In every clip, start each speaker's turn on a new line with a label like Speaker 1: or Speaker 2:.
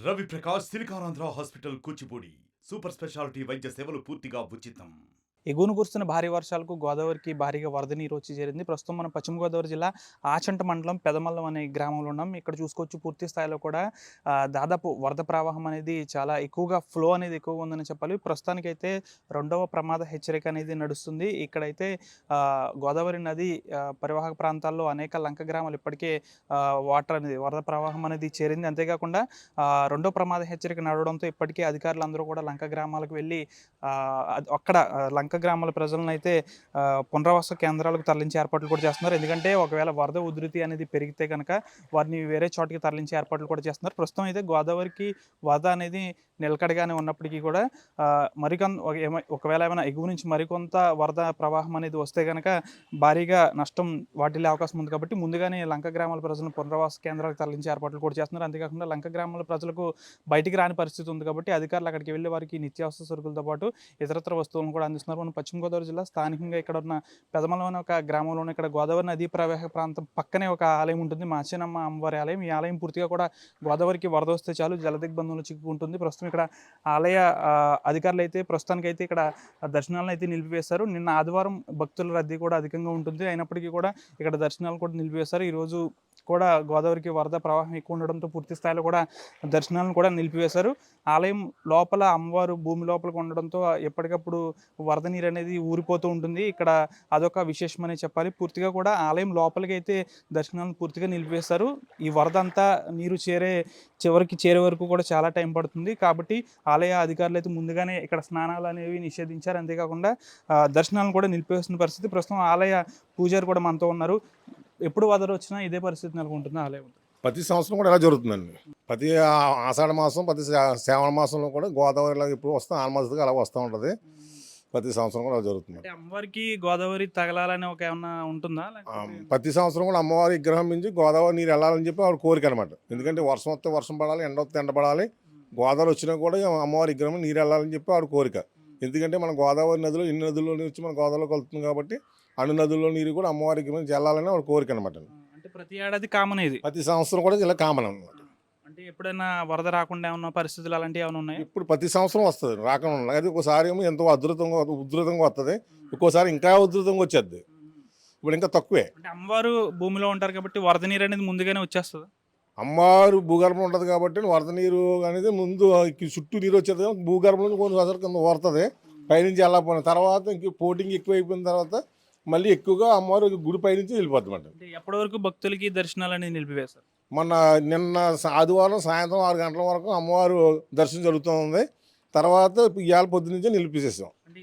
Speaker 1: Ravi Prakash Siliconandhra hospital Kuchipudi super speciality వైద్య సేవలు పూర్తిగా ఉచితం.
Speaker 2: ఎగువన కురుస్తున్న భారీ వర్షాలకు గోదావరికి భారీగా వరద నీరు వచ్చి చేరింది. ప్రస్తుతం మనం పశ్చిమ గోదావరి జిల్లా ఆచంట మండలం పెదమల్లం అనే గ్రామంలో ఉన్నాం. ఇక్కడ చూసుకోవచ్చు పూర్తి స్థాయిలో కూడా దాదాపు వరద ప్రవాహం అనేది చాలా ఎక్కువగా ఫ్లో అనేది ఎక్కువగా ఉందని చెప్పాలి. ప్రస్తుతానికైతే రెండవ ప్రమాద హెచ్చరిక అనేది నడుస్తుంది. ఇక్కడైతే గోదావరి నది పరివాహక ప్రాంతాల్లో అనేక లంక గ్రామాలు ఇప్పటికే వాటర్ అనేది వరద ప్రవాహం అనేది చేరింది. అంతేకాకుండా రెండో ప్రమాద హెచ్చరిక నడవడంతో ఇప్పటికే అధికారులు అందరూ కూడా లంక గ్రామాలకు వెళ్ళి అక్కడ లంక గ్రామాల ప్రజలను అయితే పునరావాస కేంద్రాలకు తరలించే ఏర్పాట్లు కూడా చేస్తున్నారు. ఎందుకంటే ఒకవేళ వరద ఉధృతి అనేది పెరిగితే కనుక వారిని వేరే చోటికి తరలించే ఏర్పాట్లు కూడా చేస్తున్నారు. ప్రస్తుతం అయితే గోదావరికి వరద అనేది నిలకడగానే ఉన్నప్పటికీ కూడా ఒకవేళ ఏమైనా ఎగువ నుంచి మరికొంత వరద ప్రవాహం అనేది వస్తే కనుక భారీగా నష్టం వాటిల్లే అవకాశం ఉంది. కాబట్టి ముందుగానే లంక గ్రామాల ప్రజలను పునరావాస కేంద్రాలకు తరలించే ఏర్పాట్లు కూడా చేస్తున్నారు. అంతేకాకుండా లంక గ్రామాల ప్రజలకు బయటికి రాని పరిస్థితి ఉంది కాబట్టి అధికారులు అక్కడికి వెళ్ళే వారికి నిత్యావసర సరుకులతో పాటు ఇతరత్ర వస్తువులను కూడా అందిస్తున్నారు. మనం పశ్చిమ గోదావరి జిల్లా స్థానికంగా ఇక్కడ ఉన్న పెదమల్లం అనే ఒక గ్రామంలోనే ఇక్కడ గోదావరి నదీ ప్రవాహ ప్రాంతం పక్కనే ఒక ఆలయం ఉంటుంది, మాచేనమ్మ అమ్మవారి ఆలయం. ఈ ఆలయం పూర్తిగా కూడా గోదావరికి వరద వస్తే చాలు జలదిగ్బంధంలో చిక్కుకుంటుంది. ప్రస్తుతం ఇక్కడ ఆలయ అధికారులు అయితే ప్రస్తుతానికైతే ఇక్కడ దర్శనాలను అయితే నిలిపివేశారు. నిన్న ఆదివారం భక్తుల రద్దీ కూడా అధికంగా ఉంటుంది. అయినప్పటికీ కూడా ఇక్కడ దర్శనాలు కూడా నిలిపివేశారు. ఈరోజు కూడా గోదావరికి వరద ప్రవాహం ఎక్కువ ఉండడంతో పూర్తి స్థాయిలో కూడా దర్శనాలను కూడా నిలిపివేశారు. ఆలయం లోపల అమ్మవారు భూమి లోపలికి ఉండడంతో ఎప్పటికప్పుడు వరద నీరు అనేది ఊరిపోతూ ఉంటుంది. ఇక్కడ అదొక విశేషమనే చెప్పాలి. పూర్తిగా కూడా ఆలయం లోపలికి అయితే దర్శనాలను పూర్తిగా నిలిపివేశారు. ఈ వరద అంతా నీరు చివరికి చేరే వరకు కూడా చాలా టైం పడుతుంది. కాబట్టి ఆలయ అధికారులు అయితే ముందుగానే ఇక్కడ స్నానాలు అనేవి నిషేధించారు. అంతేకాకుండా దర్శనాలను కూడా నిలిపివేస్తున్న పరిస్థితి. ప్రస్తుతం ఆలయ పూజారి కూడా మనతో ఉన్నారు. ఎప్పుడు వరద వచ్చినా ఇదే పరిస్థితి నెలకొంటుంది ఆలయం.
Speaker 3: ప్రతి సంవత్సరం కూడా ఎలా జరుగుతుందండి. ప్రతి ఆషాఢ మాసం, ప్రతి శ్రావణ మాసంలో కూడా గోదావరిలో ఎప్పుడు వస్తాం ఆల్మోస్ట్గా అలా వస్తూ ఉంటుంది. ప్రతి సంవత్సరం కూడా అలా జరుగుతుంది.
Speaker 2: అమ్మవారికి గోదావరి తగలాలని ఒక ఏమన్నా ఉంటుందా?
Speaker 3: ప్రతి సంవత్సరం కూడా అమ్మవారి విగ్రహం నుంచి గోదావరి నీరు వెళ్ళాలని చెప్పి ఆవిడ కోరిక అనమాట. ఎందుకంటే వర్షం వస్తే వర్షం పడాలి, ఎండ వస్తే ఎండ పడాలి, గోదావరి వచ్చినా కూడా అమ్మవారి విగ్రహం నీరు వెళ్ళాలని చెప్పి ఆవిడ కోరిక. ఎందుకంటే మన గోదావరి నదిలో ఎన్ని నదుల్లో వచ్చి మన గోదావరిలో కలుస్తుంది కాబట్టి అన్ని నదుల్లో నీరు కూడా అమ్మవారి విగ్రహం వెళ్ళాలని ఆవిడ కోరిక అనమాట.
Speaker 2: అంటే ప్రతి ఏడాది కామన్ ఇది,
Speaker 3: ప్రతి సంవత్సరం కూడా ఇలా కామన్ అనమాట.
Speaker 2: అంటే ఎప్పుడైనా వరద రాకుండా ఏమన్నా పరిస్థితులు అలాంటివి ఏమైనా ఉన్నాయి?
Speaker 3: ఇప్పుడు ప్రతి సంవత్సరం వస్తుంది, రాకుండా ఉన్నాయి. అది ఒకసారి ఏమో ఎంతో ఉధృతంగా వస్తుంది, ఒక్కోసారి ఇంకా ఉధృతంగా వచ్చేది. ఇప్పుడు ఇంకా తక్కువే.
Speaker 2: అంటే అమ్మవారు భూమిలో ఉంటారు కాబట్టి వరద నీరు అనేది ముందుగానే వచ్చేస్తుంది.
Speaker 3: అమ్మవారు భూగర్భంలో ఉంటుంది కాబట్టి వరద నీరు అనేది ముందు చుట్టూ నీరు వచ్చేది, భూగర్భంలో కొన్ని రోజుల కింద వరుతుంది, పైనుంచి వెళ్ళకపోయిన తర్వాత ఇంక పోటింగ్ ఎక్కువ అయిపోయిన తర్వాత మళ్ళీ ఎక్కువగా అమ్మవారు గుడి పైనుంచి వెళ్ళిపోతుంది అన్నమాట.
Speaker 2: ఎప్పటి వరకు భక్తులకి దర్శనాలు అనేది నిలిపివేశారు?
Speaker 3: నిన్న ఆదివారం సాయంత్రం 6 గంటల వరకు అమ్మవారు దర్శనం జరుగుతుంది. తర్వాత ఇవాళ పొద్దు నుంచే నిలిపేసేసాం.
Speaker 2: అంటే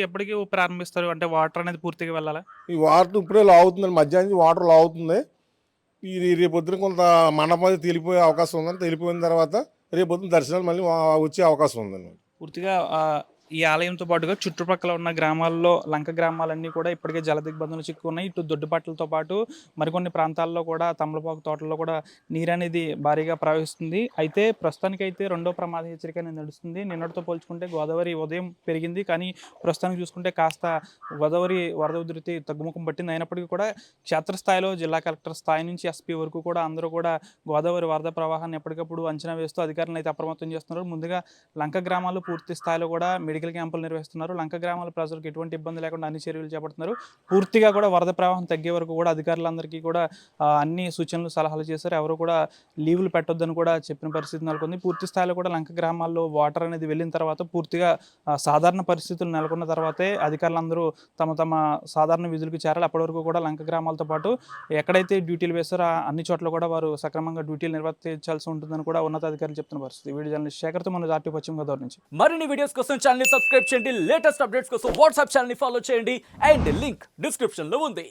Speaker 2: ఎప్పటికి ప్రారంభిస్తారు? అంటే వాటర్ అనేది పూర్తిగా వెళ్ళాలా?
Speaker 3: ఈ వాటర్ ఇప్పుడే లావుతుందండి, మధ్యాహ్నం వాటర్ లావుతుంది. ఇది రేపొద్దున కొంత మండపం తేలిపోయే అవకాశం ఉందని, తేలిపోయిన తర్వాత రేపొద్దున దర్శనాలు మళ్ళీ వచ్చే అవకాశం ఉందండి.
Speaker 2: పూర్తిగా ఈ ఆలయంతో పాటుగా చుట్టుపక్కల ఉన్న గ్రామాల్లో లంక గ్రామాలన్నీ కూడా ఇప్పటికే జలదిగ్బంధంలో చిక్కున్నాయి. ఇటు దొడ్డుపట్లతో పాటు మరికొన్ని ప్రాంతాల్లో కూడా తమలపాకు తోటల్లో కూడా నీరు అనేది భారీగా ప్రవహిస్తుంది. అయితే ప్రస్తుతానికైతే రెండో ప్రమాద హెచ్చరిక అనేది నడుస్తుంది. నిన్నటితో పోల్చుకుంటే గోదావరి ఉదయం పెరిగింది, కానీ ప్రస్తుతానికి చూసుకుంటే కాస్త గోదావరి వరద ఉధృతి తగ్గుముఖం పట్టింది. అయినప్పటికీ కూడా క్షేత్రస్థాయిలో జిల్లా కలెక్టర్ స్థాయి నుంచి ఎస్పీ వరకు కూడా అందరూ కూడా గోదావరి వరద ప్రవాహాన్ని ఎప్పటికప్పుడు అంచనా వేస్తూ అధికారులను అయితే అప్రమత్తం చేస్తున్నారు. ముందుగా లంక గ్రామాలు పూర్తి స్థాయిలో కూడా మెడికల్ క్యాంపులు నిర్వహిస్తున్నారు. లంక గ్రామాల ప్రజలకు ఎటువంటి ఇబ్బంది లేకుండా అన్ని చర్యలు చేపడుతున్నారు. పూర్తిగా కూడా వరద ప్రవాహం తగ్గే వరకు కూడా అధికారులందరికీ కూడా అన్ని సూచనలు సలహాలు చేశారు. ఎవరు కూడా లీవులు పెట్టొద్దని కూడా చెప్పిన పరిస్థితి నెలకొంది. పూర్తి స్థాయిలో కూడా లంక గ్రామాల్లో వాటర్ అనేది వెళ్ళిన తర్వాత పూర్తిగా సాధారణ పరిస్థితులు నెలకొన్న తర్వాతే అధికారులందరూ తమ సాధారణ విధులకు చేరాలి. అప్పటి వరకు కూడా లంక గ్రామాలతో పాటు ఎక్కడైతే డ్యూటీలు వేస్తారో అన్ని చోట్ల కూడా వారు సక్రమంగా డ్యూటీలు నిర్వర్తించాల్సి ఉంటుందని కూడా ఉన్నతాధికారులు చెప్తున్న పరిస్థితి. వీడియో జర్నలిస్ట్ శేఖర్తో మన ఆర్టీ పశ్చిమ గోదావరి నుంచి.
Speaker 4: మరిన్ని వీడియోస్ కోసం ఛానల్ సబ్స్క్రైబ్ చేయండి, లేటెస్ట్ అప్డేట్స్ కోసం వాట్సాప్ ఛానల్ ఫాలో చేయండి అండ్ లింక్ డిస్క్రిప్షన్ లో ఉంది.